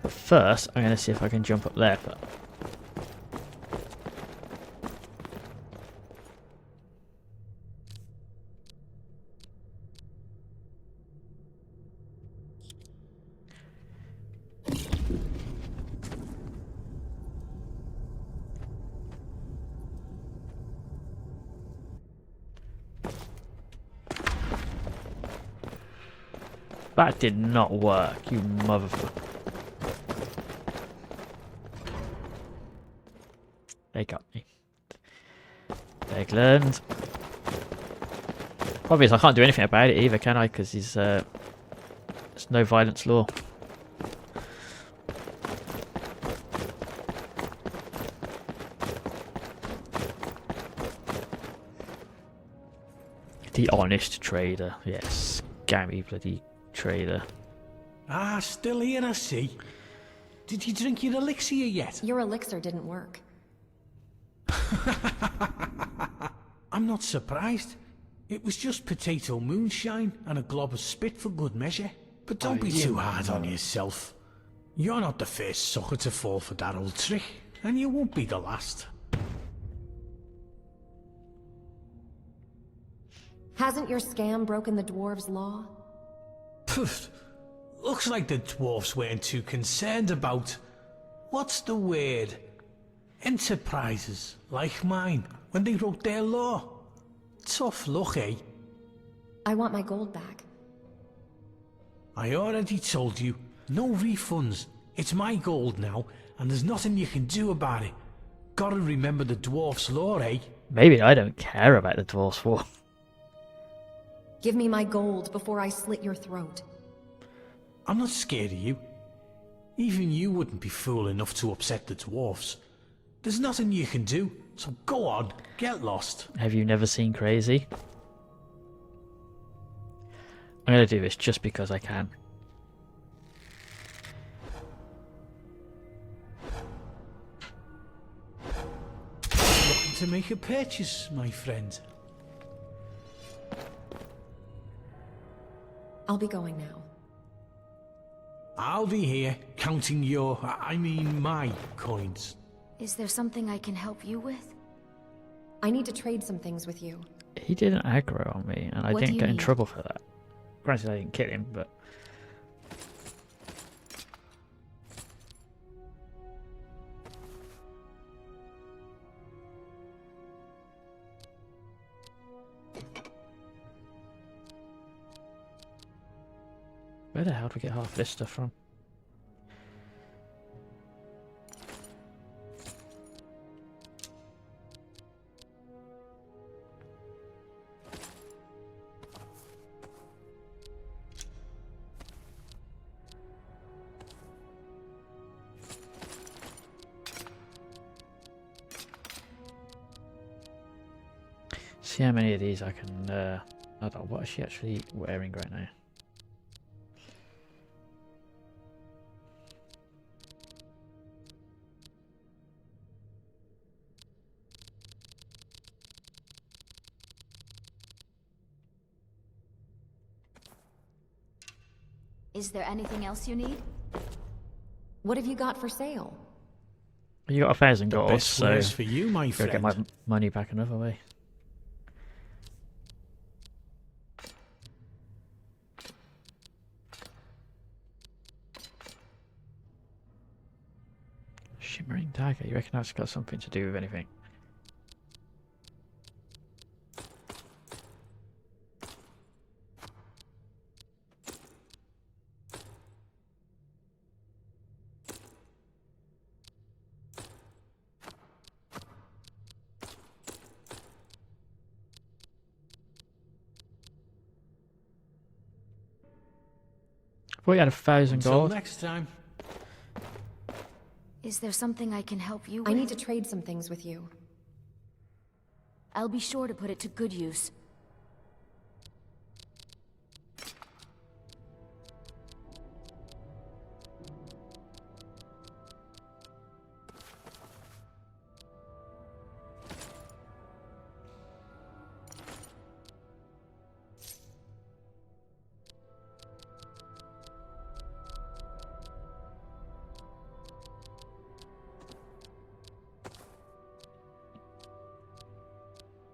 But first, I'm going to see if I can jump up there. But that did not work, you motherfucker. They got me. Egland. Problem is, I can't do anything about it either, can I? Because there's no violence law. The honest trader. Yes, scammy bloody trader. Ah, still here, I see. Did you drink your elixir yet? Your elixir didn't work. I'm not surprised. It was just potato moonshine and a glob of spit for good measure. But don't be too hard on yourself. You're not the first sucker to fall for that old trick, and you won't be the last. Hasn't your scam broken the dwarves' law? Pfft. Looks like the dwarfs weren't too concerned about... what's the word? Enterprises like mine, when they wrote their law. Tough luck, eh? I want my gold back. I already told you, no refunds. It's my gold now, and there's nothing you can do about it. Gotta remember the dwarf's law, eh? Maybe I don't care about the dwarf's war. Give me my gold before I slit your throat. I'm not scared of you. Even you wouldn't be fool enough to upset the dwarfs. There's nothing you can do, so go on, get lost. Have you never seen Crazy? I'm going to do this just because I can. Looking to make a purchase, my friend? I'll be going now. I'll be here, counting your, my coins. Is there something I can help you with? I need to trade some things with you. He didn't aggro on me, and I What do didn't you get in need? trouble for that. Granted, I didn't kill him, but... Where the hell do we get half this stuff from? See how many of these I can... Hold on, what is she actually wearing right now? Is there anything else you need? What have you got for sale? You got 1,000 The gold, best so wares for you, my gotta get friend. my money back another way. Shimmering dagger, you reckon that's got something to do with anything? I thought you had 1,000 Until gold. next time. Is there something I can help you with? I need to trade some things with you. I'll be sure to put it to good use.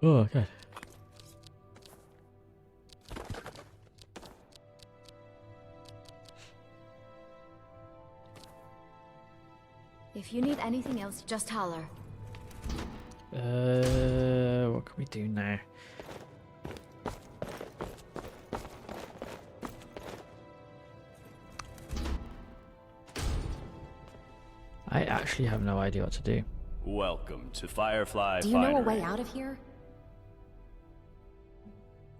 Oh, okay. If you need anything else, just holler. What can we do now? I actually have no idea what to do. Welcome to Firefly Do you know a Finery. way out of here?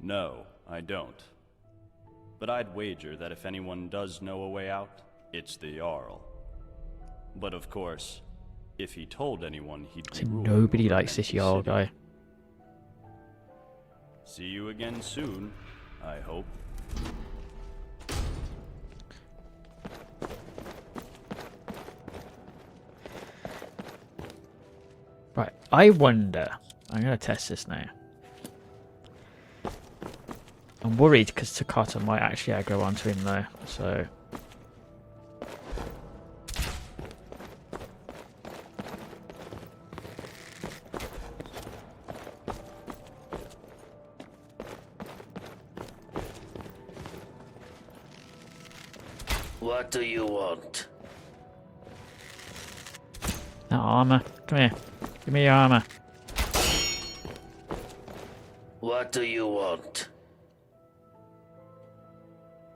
No, I don't. But I'd wager that if anyone does know a way out, it's the Jarl. But of course, if he told anyone, he'd be So ruling nobody over likes an this empty Jarl city. guy. See you again soon, I hope. Right, I wonder. I'm gonna test this now. I'm worried because Takata might actually aggro onto him though, so. What do you want? That armor. Come here. Give me your armor. What do you want?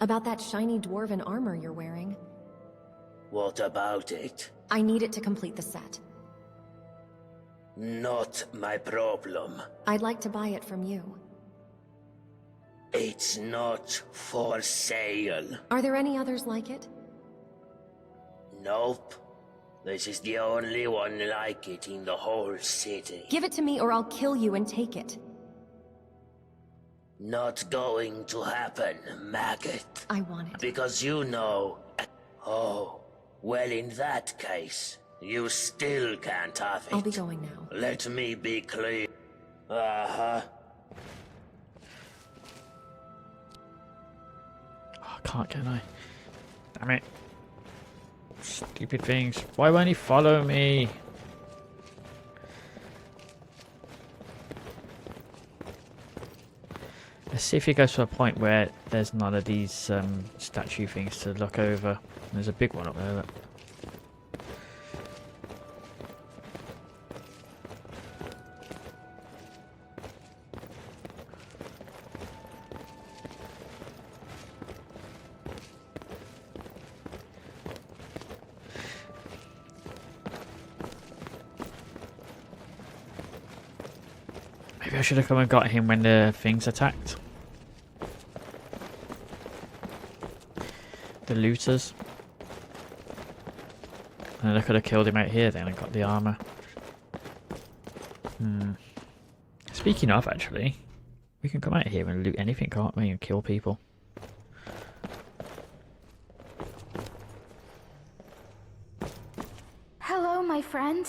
About that shiny dwarven armor you're wearing. What about it? I need it to complete the set. Not my problem. I'd like to buy it from you. It's not for sale. Are there any others like it? Nope. This is the only one like it in the whole city. Give it to me or I'll kill you and take it. Not going to happen, maggot. I want it. Because you know... Oh, well in that case, you still can't have it. I'll be going now. Let me be clear. Uh-huh. Oh, I can't, can I? Damn it. Stupid things. Why won't he follow me? Let's see if he goes to a point where there's none of these statue things to look over. There's a big one up there. Look. Maybe I should have come and got him when the things attacked. The looters. And I could have killed him out here then and got the armor. Speaking of, actually, we can come out here and loot anything, can't we? And kill people. Hello, my friend.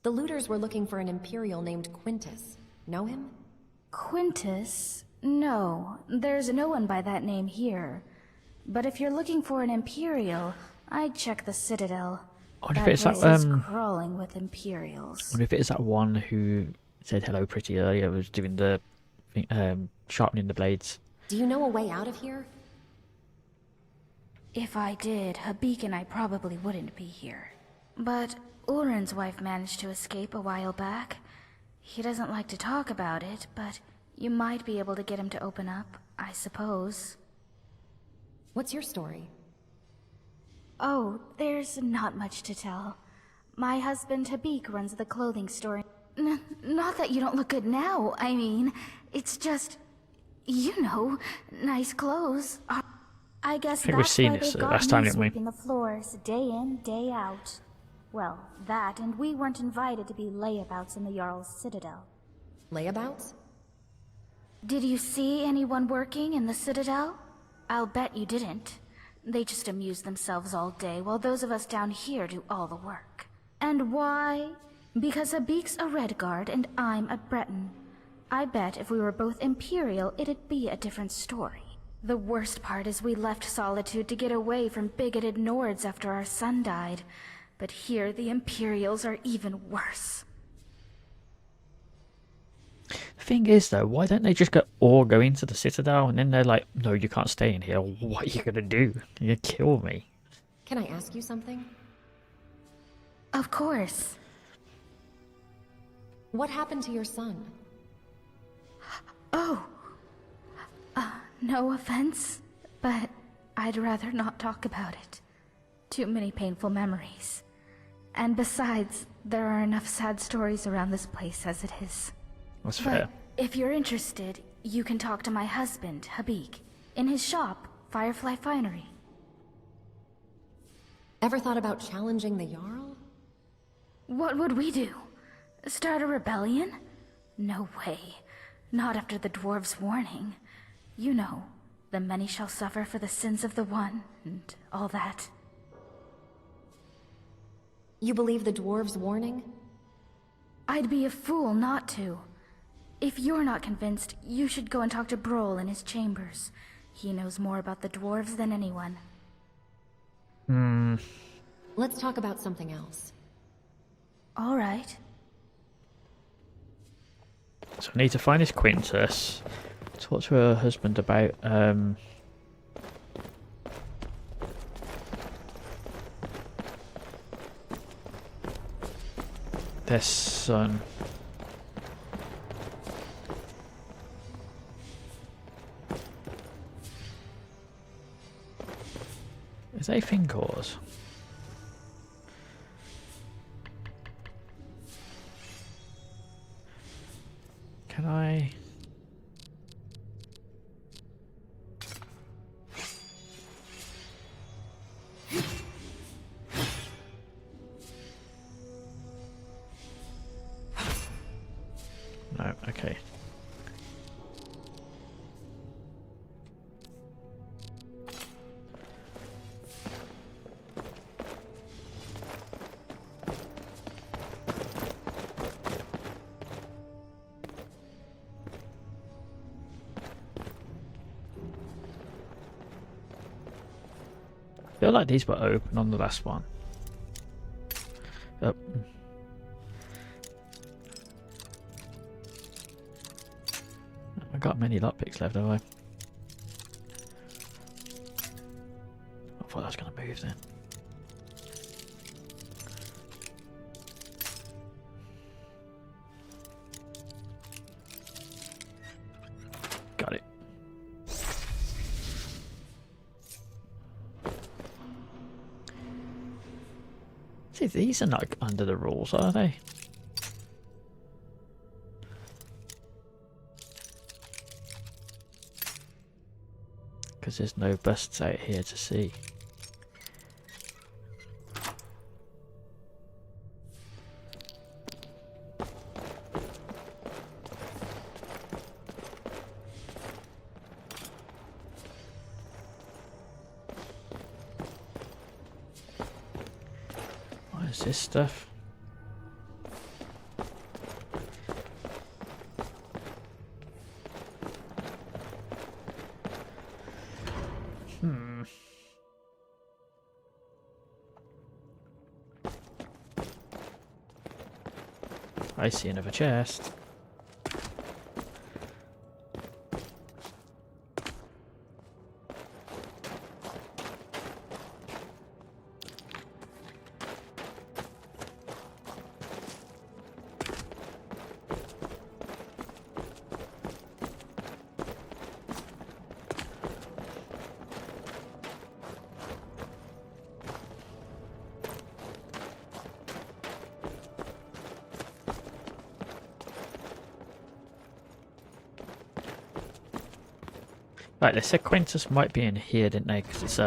The looters were looking for an Imperial named Quintus. Know him? Quintus? No, there's no one by that name here. But if you're looking for an Imperial, I'd check the Citadel. I wonder if That it's that place is crawling with Imperials. I wonder if it is that one who said hello pretty earlier, was doing the sharpening the blades. Do you know a way out of here? If I did, Habik and I probably wouldn't be here. But Urin's wife managed to escape a while back. He doesn't like to talk about it, but you might be able to get him to open up, I suppose. What's your story? Oh, there's not much to tell. My husband Habik runs the clothing store. Not that you don't look good now, I mean. It's just, you know, nice clothes. I guess I think we've that's seen why this they've got last me time, didn't we? sweeping the floors day in, day out. Well, that, and we weren't invited to be layabouts in the Jarl's Citadel. Layabouts? Did you see anyone working in the Citadel? I'll bet you didn't. They just amuse themselves all day while those of us down here do all the work. And why? Because Habik's a Redguard and I'm a Breton. I bet if we were both Imperial, it'd be a different story. The worst part is we left Solitude to get away from bigoted Nords after our son died. But here the Imperials are even worse. The thing is, though, why don't they just all go into the Citadel, and then they're like, no, you can't stay in here. What are you going to do? You're going to kill me. Can I ask you something? Of course. What happened to your son? Oh. No offense, but I'd rather not talk about it. Too many painful memories. And besides, there are enough sad stories around this place as it is. That's fair. But if you're interested, you can talk to my husband, Habik, in his shop, Firefly Finery. Ever thought about challenging the Jarl? What would we do? Start a rebellion? No way. Not after the dwarves' warning. You know, the many shall suffer for the sins of the one, and all that. You believe the dwarves' warning? I'd be a fool not to. If you're not convinced, you should go and talk to Broll in his chambers. He knows more about the dwarves than anyone. Let's talk about something else. All right. So I need to find this Quintus. Talk to her husband about their son. Is they Fincors? Can I? No, okay. I feel like these were open on the last one. Oh. I got many lockpicks left, have I? I thought I was going to move then. Got it. See, these are not under the rules, are they? Because there's no busts out here to see. What is this stuff? I see another chest. Right, they said Quintus might be in here, didn't they? Because it's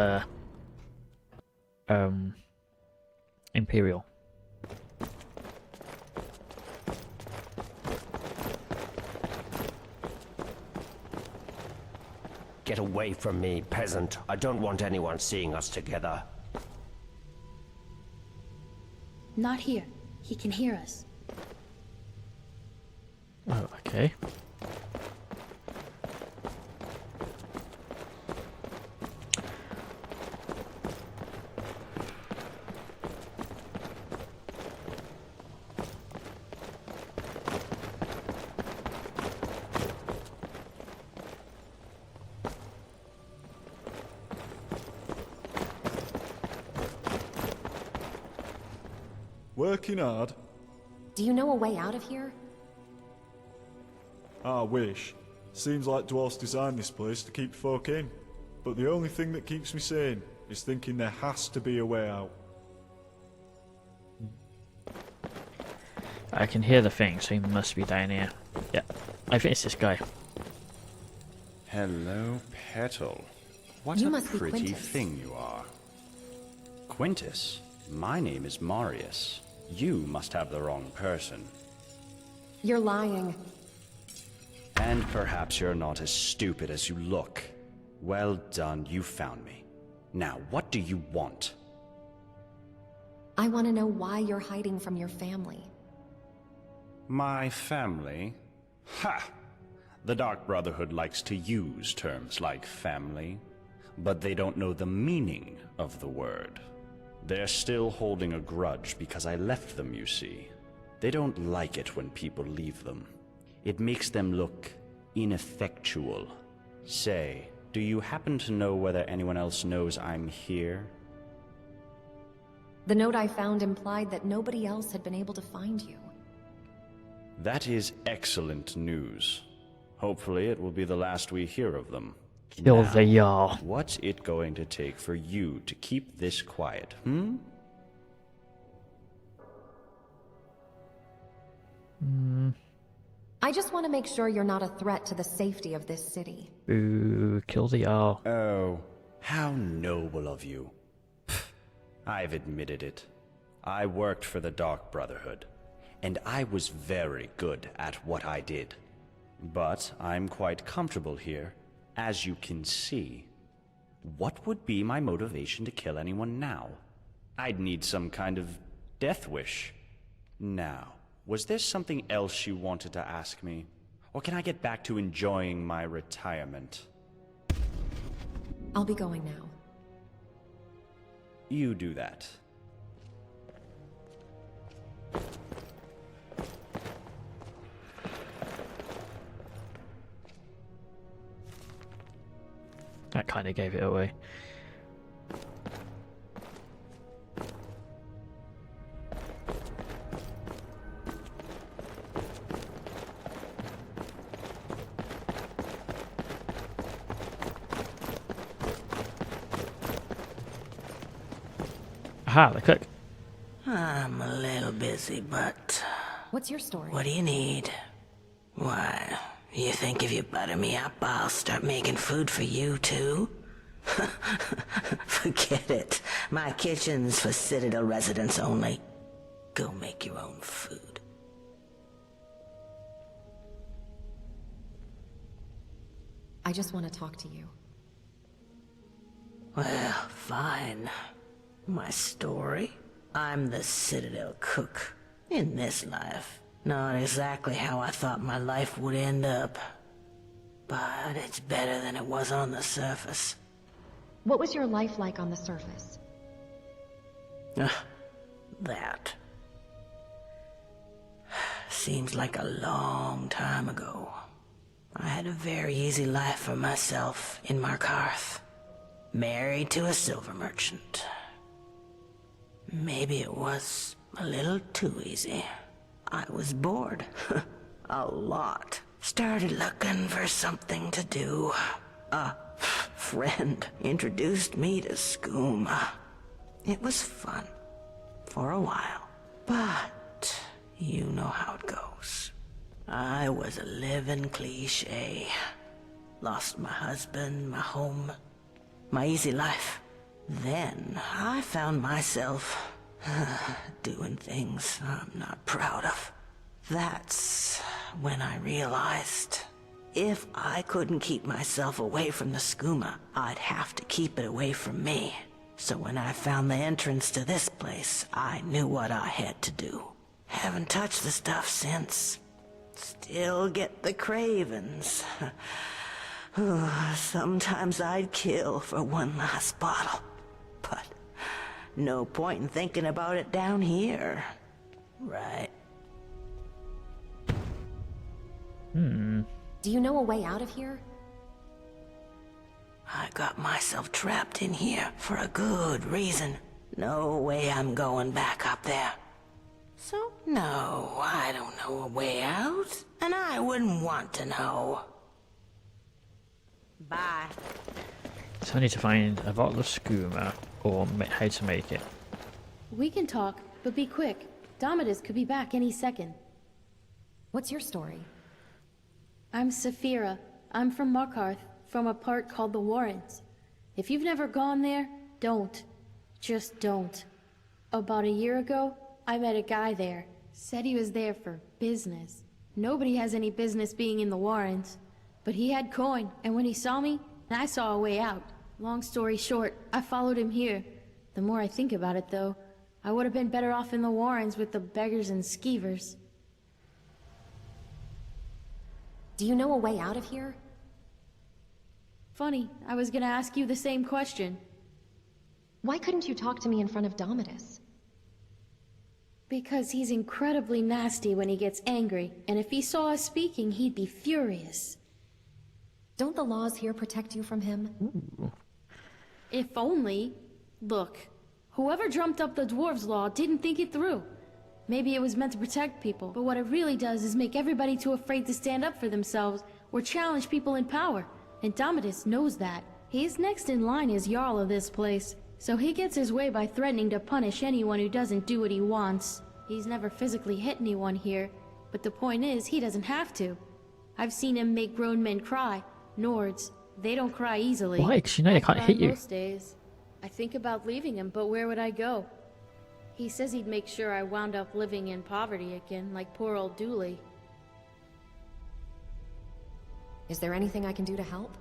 Imperial. Get away from me, peasant. I don't want anyone seeing us together. Not here. He can hear us. Oh, okay. Working hard? Do you know a way out of here? I wish. Seems like dwarves designed this place to keep folk in. But the only thing that keeps me sane is thinking there has to be a way out. I can hear the thing, so he must be down here. Yeah, I think it's this guy. Hello, Petal. What You a must be pretty Quintus. thing you are. Quintus? My name is Marius. You must have the wrong person. You're lying. And perhaps you're not as stupid as you look. Well done, you found me. Now, what do you want? I want to know why you're hiding from your family. My family? Ha! The Dark Brotherhood likes to use terms like family, but they don't know the meaning of the word. They're still holding a grudge because I left them, you see. They don't like it when people leave them. It makes them look ineffectual. Say, do you happen to know whether anyone else knows I'm here? The note I found implied that nobody else had been able to find you. That is excellent news. Hopefully it will be the last we hear of them. Kill Now, the Jarl. what's it going to take for you to keep this quiet, I just want to make sure you're not a threat to the safety of this city. Ooh, kill the Jarl. Oh, how noble of you. Pfft, I've admitted it. I worked for the Dark Brotherhood, and I was very good at what I did. But I'm quite comfortable here, as you can see. What would be my motivation to kill anyone now? I'd need some kind of death wish. Now, was there something else you wanted to ask me? Or can I get back to enjoying my retirement? I'll be going now. You do that. That kind of gave it away. Aha, the cook. I'm a little busy, but What's your story? what do you need? Why, you think if you butter me up, I'll start making food for you, too? Forget it. My kitchen's for Citadel residents only. Go make your own food. I just want to talk to you. Well, fine. My story? I'm the Citadel cook. In this life. Not exactly how I thought my life would end up. But it's better than it was on the surface. What was your life like on the surface? That. Seems like a long time ago. I had a very easy life for myself in Markarth. Married to a silver merchant. Maybe it was a little too easy. I was bored. A lot. Started looking for something to do. A friend introduced me to skooma. It was fun. For a while. But you know how it goes. I was a living cliche. Lost my husband, my home, my easy life. Then I found myself doing things I'm not proud of. That's when I realized if I couldn't keep myself away from the skooma, I'd have to keep it away from me. So when I found the entrance to this place, I knew what I had to do. Haven't touched the stuff since. Still get the cravings. Sometimes I'd kill for one last bottle. But no point in thinking about it down here. Right. Do you know a way out of here? I got myself trapped in here for a good reason. No way I'm going back up there. So, no, I don't know a way out, and I wouldn't want to know. Bye. So I need to find a bottle of skooma, or how to make it. We can talk, but be quick. Domitus could be back any second. What's your story? I'm Saphira. I'm from Markarth, from a part called the Warrens. If you've never gone there, don't. Just don't. About a year ago, I met a guy there. Said he was there for business. Nobody has any business being in the Warrens. But he had coin, and when he saw me, I saw a way out. Long story short, I followed him here. The more I think about it, though, I would have been better off in the Warrens with the beggars and skeevers. Do you know a way out of here? Funny, I was gonna ask you the same question. Why couldn't you talk to me in front of Domitus? Because he's incredibly nasty when he gets angry, and if he saw us speaking, he'd be furious. Don't the laws here protect you from him? Ooh. If only. Look, whoever dreamt up the dwarves' law didn't think it through. Maybe it was meant to protect people, but what it really does is make everybody too afraid to stand up for themselves or challenge people in power, and Domitus knows that. He's next in line as Jarl of this place, so he gets his way by threatening to punish anyone who doesn't do what he wants. He's never physically hit anyone here, but the point is, he doesn't have to. I've seen him make grown men cry. Nords, they don't cry easily. Why? Because you know they can't hit you. Most days. I think about leaving him, but where would I go? He says he'd make sure I wound up living in poverty again, like poor old Dooley. Is there anything I can do to help?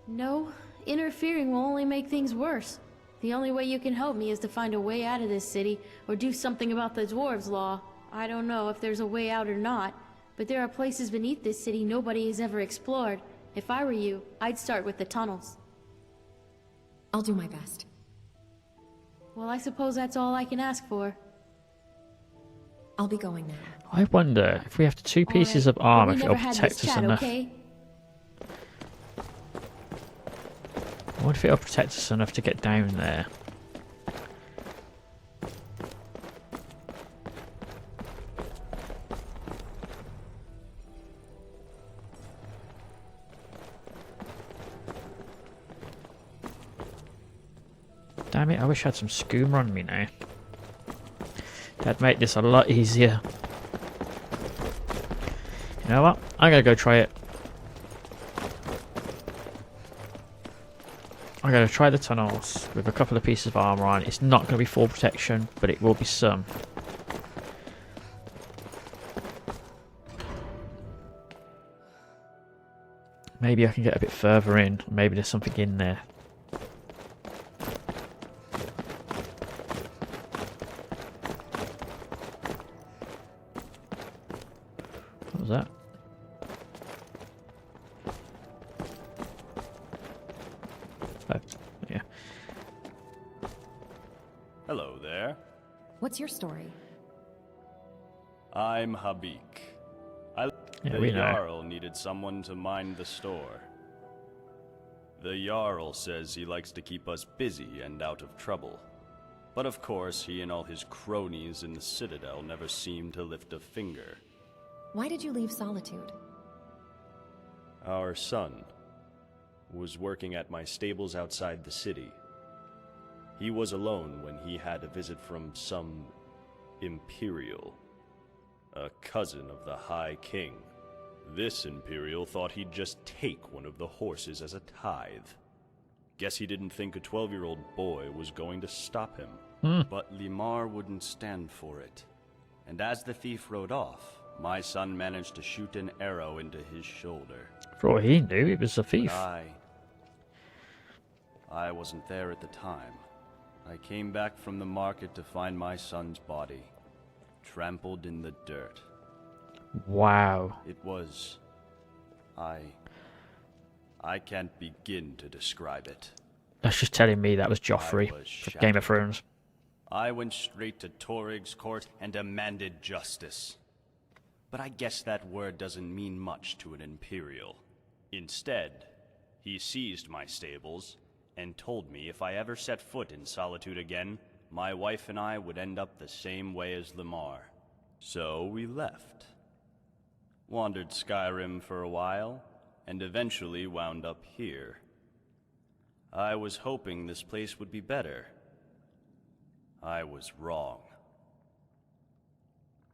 No, interfering will only make things worse. The only way you can help me is to find a way out of this city, or do something about the dwarves' law. I don't know if there's a way out or not, but there are places beneath this city nobody has ever explored. If I were you, I'd start with the tunnels. I'll do my best. Well, I suppose that's all I can ask for. I'll be going now. I wonder if we have two pieces of armor, if it'll protect us enough. Okay? I wonder if it'll protect us enough to get down there. Damn it, I wish I had some skooma on me now. That'd make this a lot easier. You know what? I'm gonna go try it. I'm gonna try the tunnels with a couple of pieces of armor on. It's not gonna be full protection, but it will be some. Maybe I can get a bit further in. Maybe there's something in there. What was that? Oh, yeah. Hello there. What's your story? I'm Habik. Yeah, The we know. Jarl needed someone to mind the store. The Jarl says he likes to keep us busy and out of trouble. But of course, he and all his cronies in the Citadel never seem to lift a finger. Why did you leave Solitude? Our son was working at my stables outside the city. He was alone when he had a visit from some Imperial, a cousin of the High King. This Imperial thought he'd just take one of the horses as a tithe. Guess he didn't think a 12-year-old boy was going to stop him. But Limar wouldn't stand for it. And as the thief rode off, my son managed to shoot an arrow into his shoulder. For all he knew, it was a thief. But I wasn't there at the time. I came back from the market to find my son's body, trampled in the dirt. Wow. It was... I can't begin to describe it. That's just telling me that was Joffrey I was from Game of Thrones. I went straight to Torig's court and demanded justice. But I guess that word doesn't mean much to an Imperial. Instead, he seized my stables and told me if I ever set foot in Solitude again, my wife and I would end up the same way as Lamar. So we left. Wandered Skyrim for a while, and eventually wound up here. I was hoping this place would be better. I was wrong.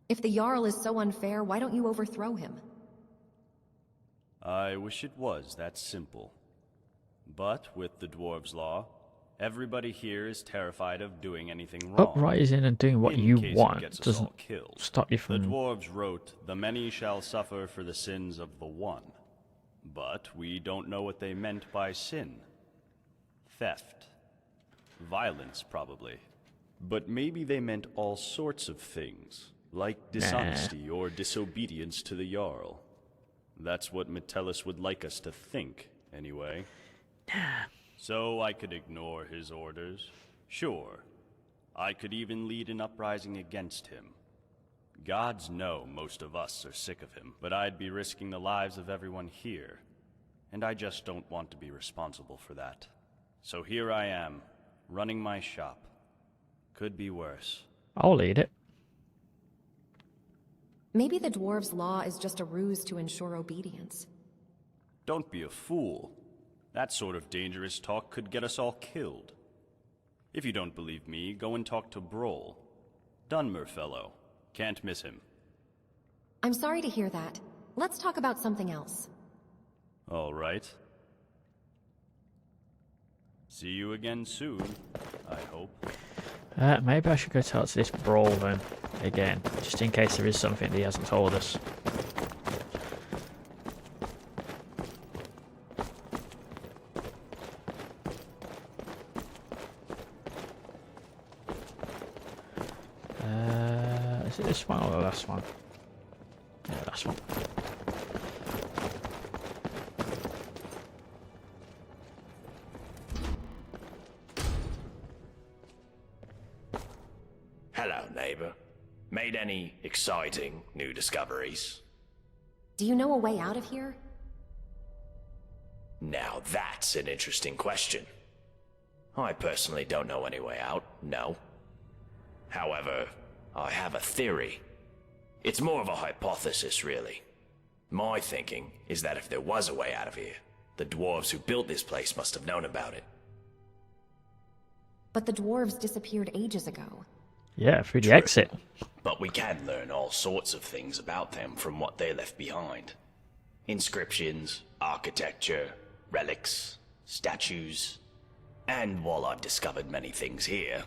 If the Jarl is so unfair, why don't you overthrow him? I wish it was that simple. But with the Dwarves' Law, everybody here is terrified of doing anything wrong. Uprising and doing what in you case it want gets us doesn't all killed. stop you The from... Dwarves wrote, "The many shall suffer for the sins of the one." But we don't know what they meant by sin. Theft. Violence, probably. But maybe they meant all sorts of things, like dishonesty or disobedience to the Jarl. That's what Metellus would like us to think, anyway. So I could ignore his orders. Sure. I could even lead an uprising against him. Gods know most of us are sick of him, but I'd be risking the lives of everyone here. And I just don't want to be responsible for that. So here I am, running my shop. Could be worse. I'll lead it. Maybe the Dwarves' Law is just a ruse to ensure obedience. Don't be a fool. That sort of dangerous talk could get us all killed. If you don't believe me, go and talk to Broll. Dunmer fellow. Can't miss him. I'm sorry to hear that. Let's talk about something else. All right. See you again soon, I hope. Maybe I should go talk to this Brawl then, again, just in case there is something that he hasn't told us. Is it this one or the last one? Yeah, last one. Hello, neighbor. Made any exciting new discoveries? Do you know a way out of here? Now that's an interesting question. I personally don't know any way out, no. However, I have a theory. It's more of a hypothesis, really. My thinking is that if there was a way out of here, the dwarves who built this place must have known about it. But the dwarves disappeared ages ago. Yeah, through the True. exit. But we can learn all sorts of things about them from what they left behind. Inscriptions, architecture, relics, statues. And while I've discovered many things here,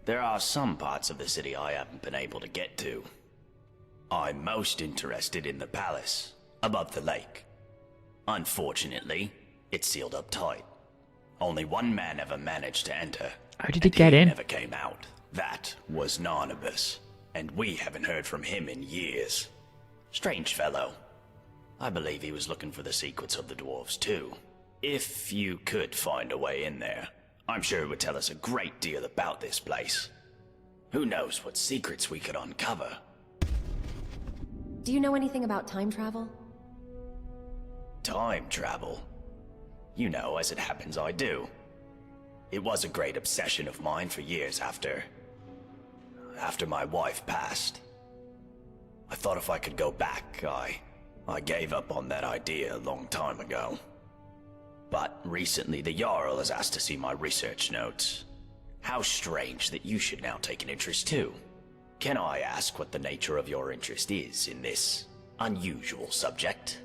there are some parts of the city I haven't been able to get to. I'm most interested in the palace, above the lake. Unfortunately, it's sealed up tight. Only one man ever managed to enter. How did he get in? Never came out. That was Narnabas, and we haven't heard from him in years. Strange fellow. I believe he was looking for the secrets of the dwarves too. If you could find a way in there, I'm sure it would tell us a great deal about this place. Who knows what secrets we could uncover. Do you know anything about time travel? Time travel? You know, as it happens, I do. It was a great obsession of mine for years after my wife passed. I thought if I could go back, I gave up on that idea a long time ago. But recently the Jarl has asked to see my research notes. How strange that you should now take an interest too. Can I ask what the nature of your interest is in this unusual subject?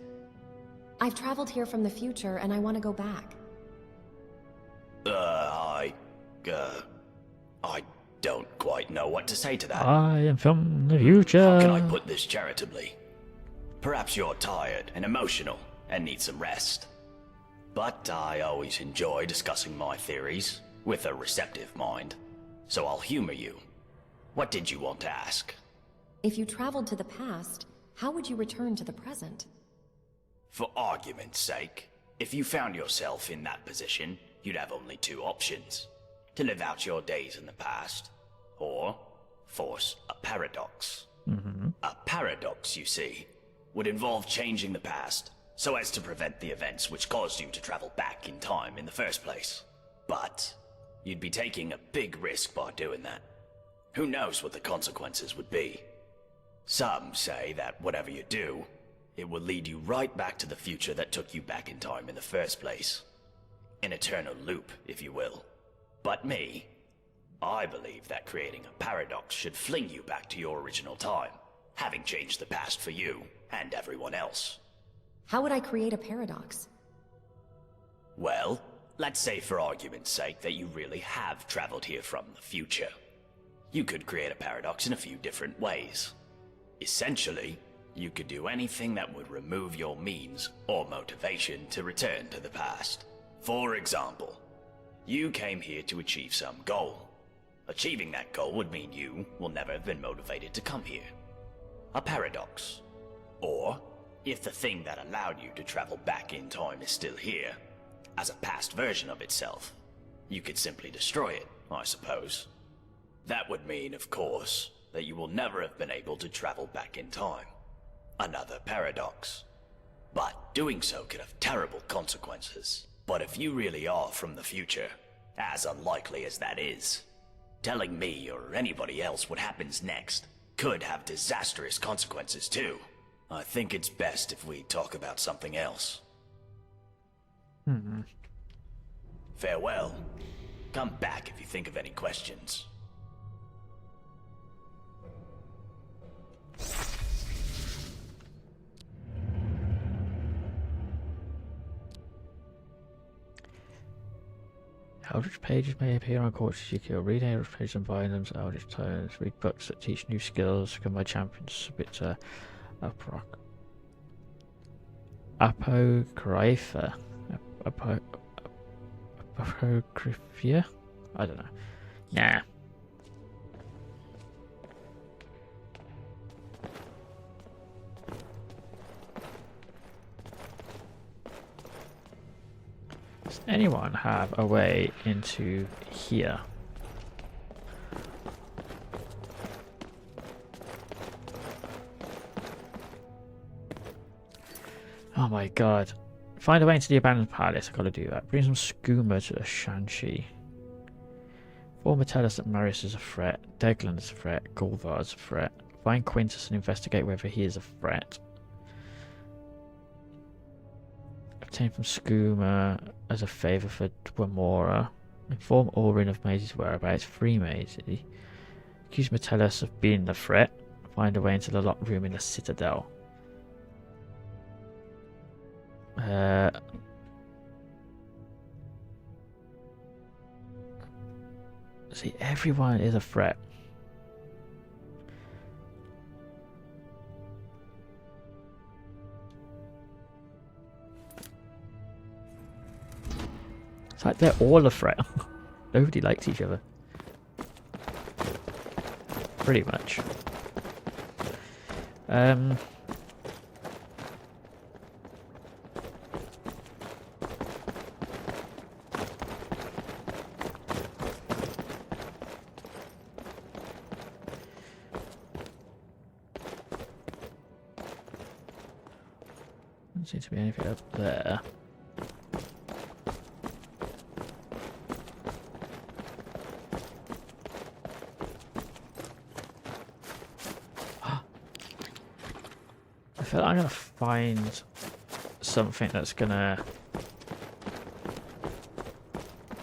I've traveled here from the future and I want to go back. I don't quite know what to say to that. I am from the future. How can I put this charitably? Perhaps you're tired and emotional and need some rest. But I always enjoy discussing my theories with a receptive mind. So I'll humor you. What did you want to ask? If you traveled to the past, how would you return to the present? For argument's sake, if you found yourself in that position, you'd have only two options. To live out your days in the past, or force a paradox. A paradox, you see, would involve changing the past so as to prevent the events which caused you to travel back in time in the first place. But You'd be taking a big risk by doing that. Who knows what the consequences would be? Some say that whatever you do, it will lead you right back to the future that took you back in time in the first place. An eternal loop, if you will. But me, I believe that creating a paradox should fling you back to your original time, having changed the past for you and everyone else. How would I create a paradox? Well, let's say for argument's sake that you really have traveled here from the future. You could create a paradox in a few different ways. Essentially, you could do anything that would remove your means or motivation to return to the past. For example, you came here to achieve some goal. Achieving that goal would mean you will never have been motivated to come here. A paradox. Or, if the thing that allowed you to travel back in time is still here, as a past version of itself, you could simply destroy it, I suppose. That would mean, of course, that you will never have been able to travel back in time. Another paradox. But doing so could have terrible consequences. But if you really are from the future, as unlikely as that is, telling me or anybody else what happens next could have disastrous consequences too. I think it's best if we talk about something else. Farewell. Come back if you think of any questions. Eldritch pages may appear on courses you kill. Read Eldritch pages and bind them to Eldritch tones. Read books that teach new skills. Become my champions. Submit to Apocrypha. Apocrypha? I don't know. Nah. Does anyone have a way into here? Oh my god. Find a way into the abandoned palace. I gotta do that. Bring some skooma to the Shanxi. Former tell us that Marius is a threat. Deglan is a threat. Gulvar is a threat. Find Quintus and investigate whether he is a threat. Obtain from skooma as a favour for Dwamora. Inform Orin of Maisie's whereabouts. Free Maisie. Accuse Metellus of being the threat. Find a way into the locked room in the Citadel. See, everyone is a threat. It's like they're all a threat. Nobody likes each other. Pretty much. Doesn't seem to be anything up there. I feel like I'm gonna find something that's gonna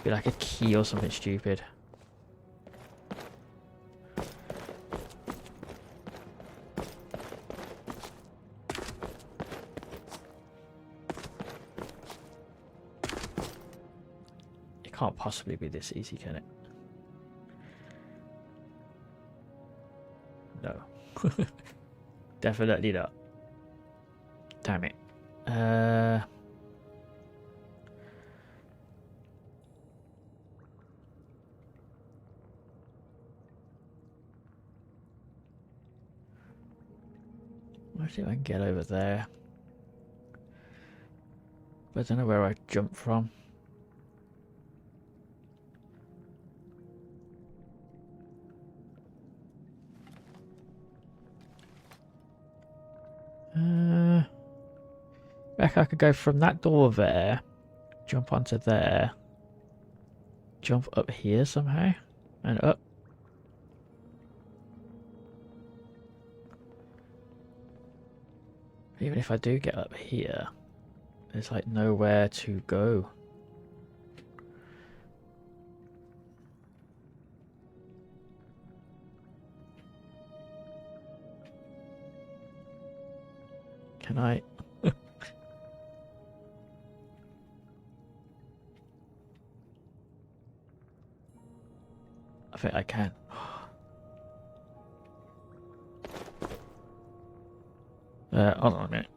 be like a key or something stupid. It can't possibly be this easy, can it? No. Definitely not. Damn it. Let's see if I can get over there. But I don't know where I jump from. I reckon I could go from that door there, jump onto there, jump up here somehow? And up? Even if I do get up here, there's like nowhere to go. Can I? I think I can. Hold on a minute.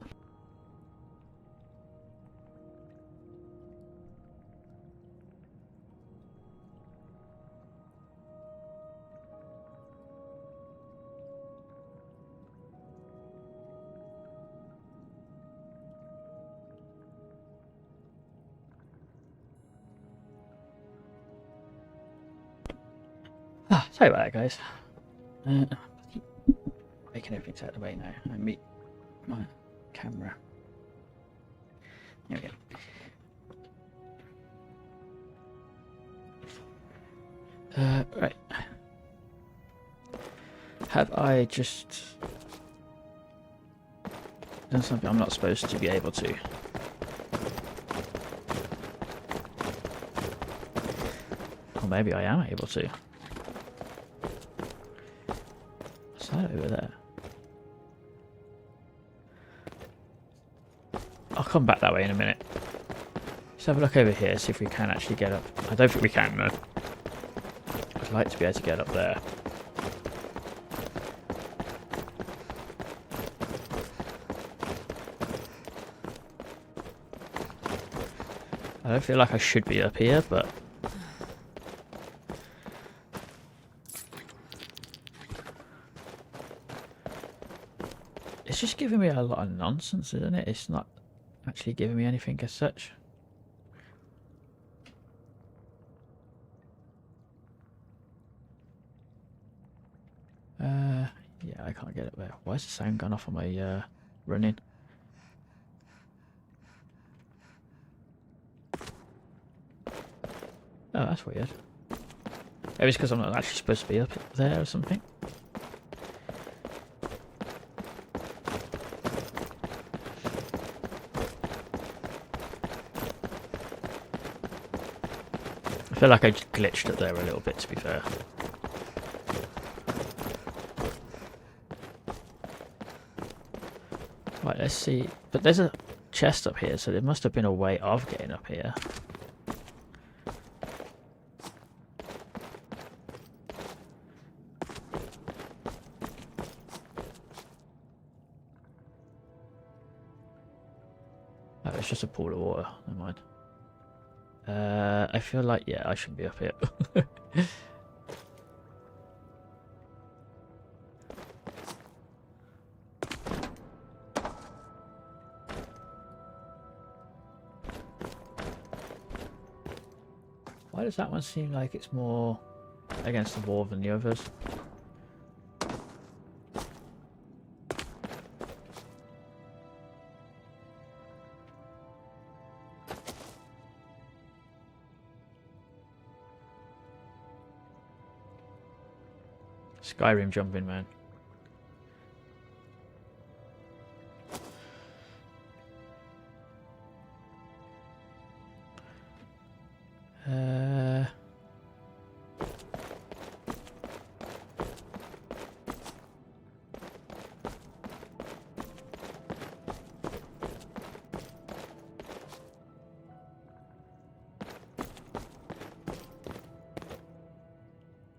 Sorry about that, guys. Making everything out of the way now. I meet my camera. There we go. Right. Have I just done something I'm not supposed to be able to? Or maybe I am able to. What's that over there? I'll come back that way in a minute. Let's have a look over here, see if we can actually get up. I don't think we can though. I'd like to be able to get up there. I don't feel like I should be up here, but it's just giving me a lot of nonsense, isn't it? It's not actually giving me anything as such. Yeah, I can't get up there. Why is the sound gone off on my running? Oh, that's weird. Maybe it's because I'm not actually supposed to be up there or something. I feel like I just glitched up there a little bit, to be fair. Right, let's see. But there's a chest up here, so there must have been a way of getting up here. Oh, it's just a pool of water. Never mind. I feel like, yeah, I should be up here. Why does that one seem like it's more against the wall than the others? Skyrim jumping, man.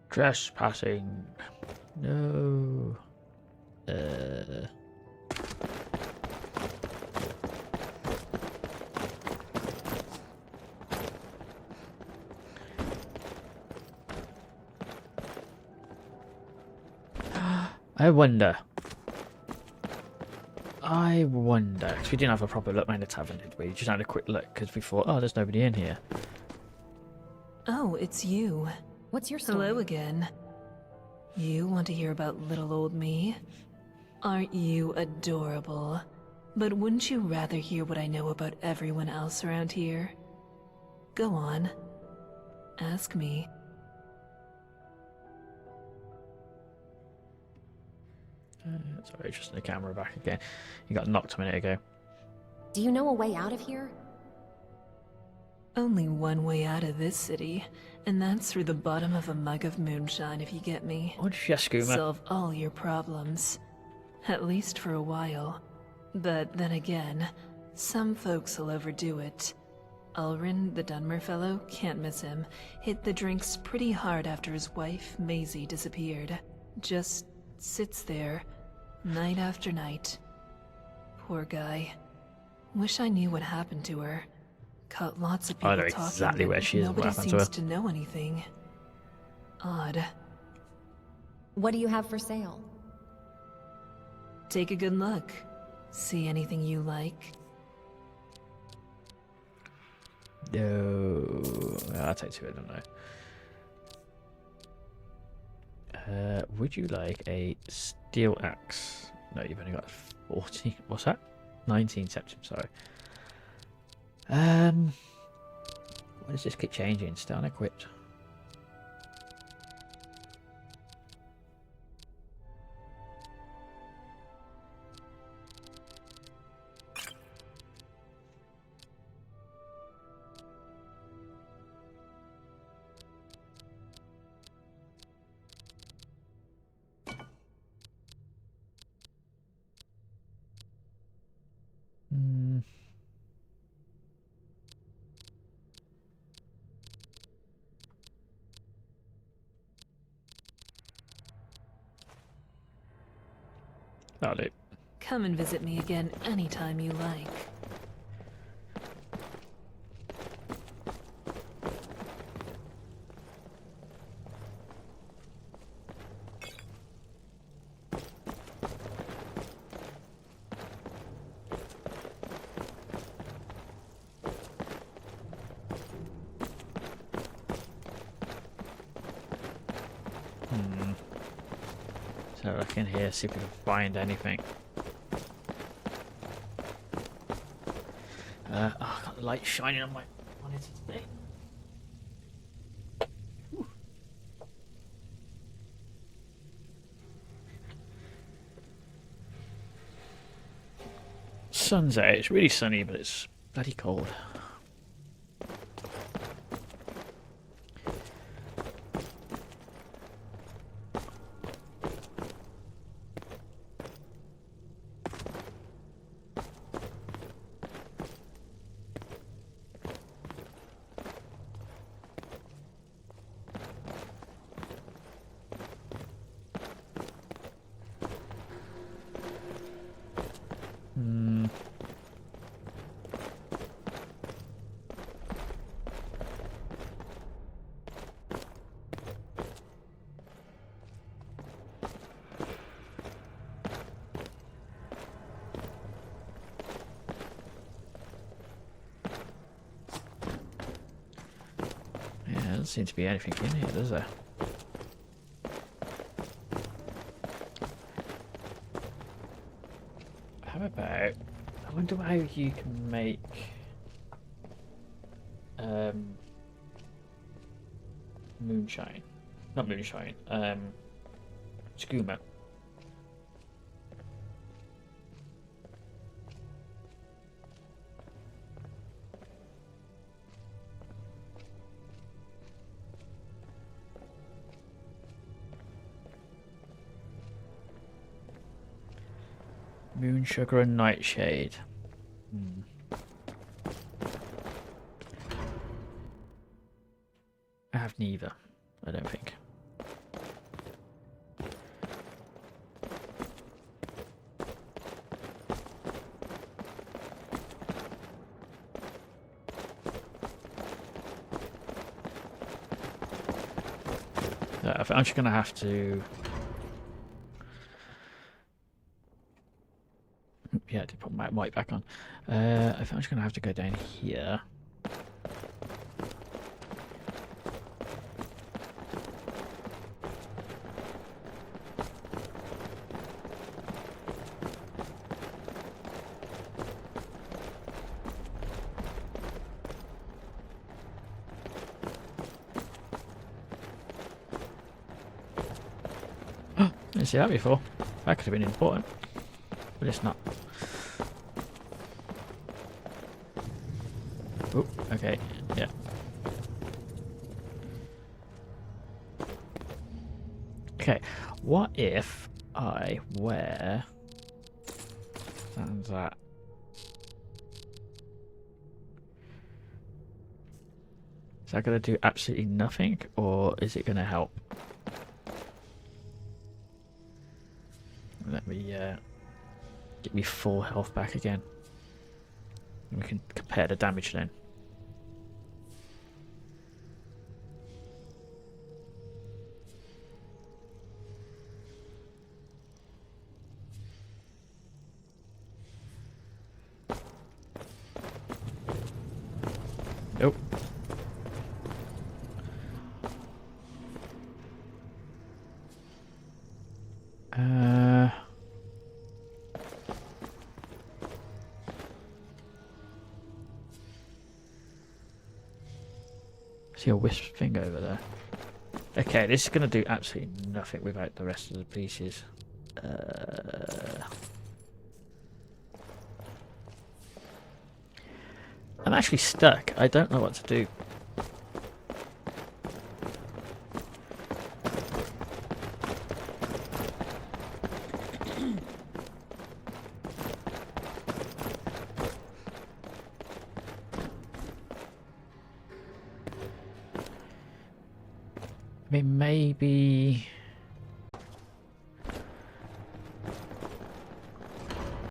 Trespassing. No. I wonder. Because we didn't have a proper look around the tavern, did we? We just had a quick look because we thought, oh, there's nobody in here. Oh, it's you. What's your story? Hello again. You want to hear about little old me? Aren't you adorable? But wouldn't you rather hear what I know about everyone else around here? Go on. Ask me. Sorry, just the camera back again. You got knocked a minute ago. Do you know a way out of here? Only one way out of this city, and that's through the bottom of a mug of moonshine, if you get me. What did you get, Skooma? Solve all your problems. At least for a while. But then again, some folks will overdo it. Ulrin, the Dunmer fellow, can't miss him. Hit the drinks pretty hard after his wife, Maisie, disappeared. Just sits there, night after night. Poor guy. Wish I knew what happened to her. Caught lots of people I know talking, exactly but where she is and what nobody happened to seems her. to know anything. Odd. What do you have for sale? Take a good look. See anything you like? No, I'll take two. I don't know. Would you like a steel axe? No, you've only got 40. What's that? 19 septum. Sorry. Why does this keep changing? Still unequipped. That'll do. Come and visit me again anytime you like. So look in here, see if we can find anything. Oh, I got the light shining on my monitor today. Whew. Sun's out. It's really sunny, but it's bloody cold. Doesn't seem to be anything in here, does there? How about... I wonder how you can make... moonshine. Not moonshine. Skooma. Moon sugar and nightshade. I have neither, I don't think. I'm just gonna have to. Yeah, to put my white back on. I think I'm just gonna have to go down here. Didn't see that before. That could have been important, but it's not. Oh, okay, yeah. Okay, what if I wear that and that? Is that going to do absolutely nothing, or is it going to help? Let me get me full health back again. And we can compare the damage then. Nope. See a wisp thing over there. Okay, this is going to do absolutely nothing without the rest of the pieces. I'm actually stuck. I don't know what to do. I mean, maybe...